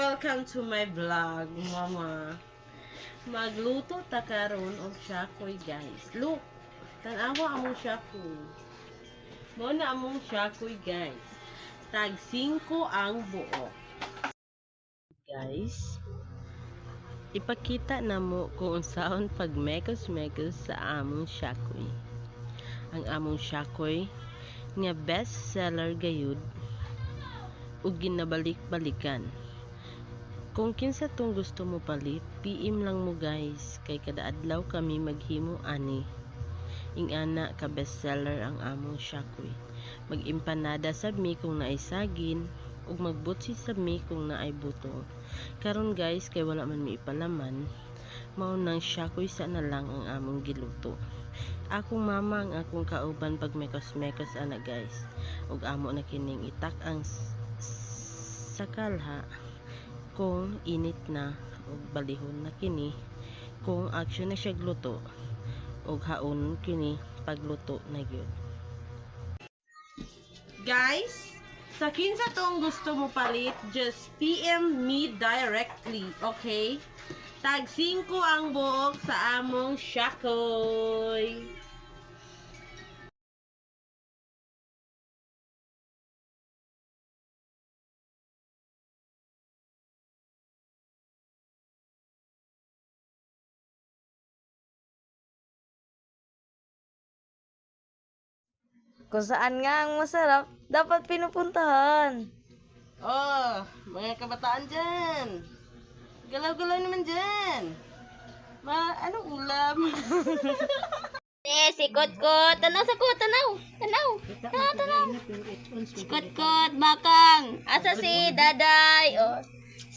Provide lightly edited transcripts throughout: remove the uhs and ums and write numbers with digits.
welcome to my vlog, mama. Magluto ta karon og syakoy, guys. Look, tanawa among syakoy. Mo na among syakoy, guys. Tag 5 ang buok. Guys, ipakita na mo kung unsaon pag mekos-mekos sa among syakoy. Ang among syakoy nga best seller gayud ug ginabalik-balikan. Kung kinsa tong gusto mo palit, PM lang mo, guys, kay kada adlaw kami maghimo ani. Ingana ka bestseller ang among syakoy. Mag-empanada sab mi kung naay saging ug magbutsi sab mi kung naay buto. Karon, guys, kay wala man mi ipalaman, mao nang syakoy sa na lang ang among giluto. Akong mama ang akong kauban pag mekos-mekos ana, guys. Ug amo na kining itak ang sakalha kung init na ug balihon na kini kung action na siya gluto ug haon kini pagluto na gyud. Guys, sa kinsa tong gusto mo palit, just PM me directly, okay? Tag 5 ang buok sa among syakoy. Kung saan nga ang masarap, dapat pinupuntahan. Oh, mga kabataan dyan. Galaw-galaw naman dyan. Anong ulam? Si Kot-Kot. Tanaw sa ko, tanaw. Tanaw. Si Kot-Kot, bakang. Asa si Daday. Oh.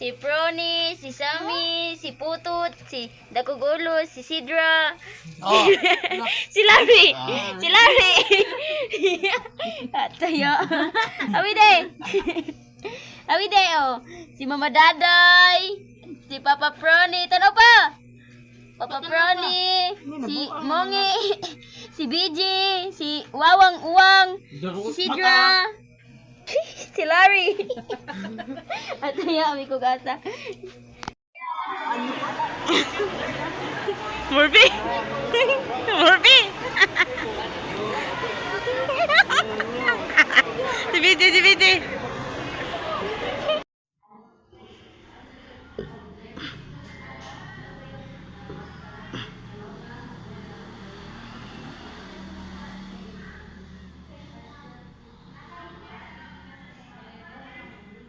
Si Prony, si Sammy, si Putut, si Dakugulo, si Sidra. Oh, Si Larry. Si Larry. Tayo. Awide. Awide, oh. Si Mama Daday. Si Papa Prony. Tanaw pa. Papa Prony, si Mongi, si BG, si Wawang Uwang, si Sidra, si Larry. Ataya kami kugasa. Murphy! Murphy! Si BJ!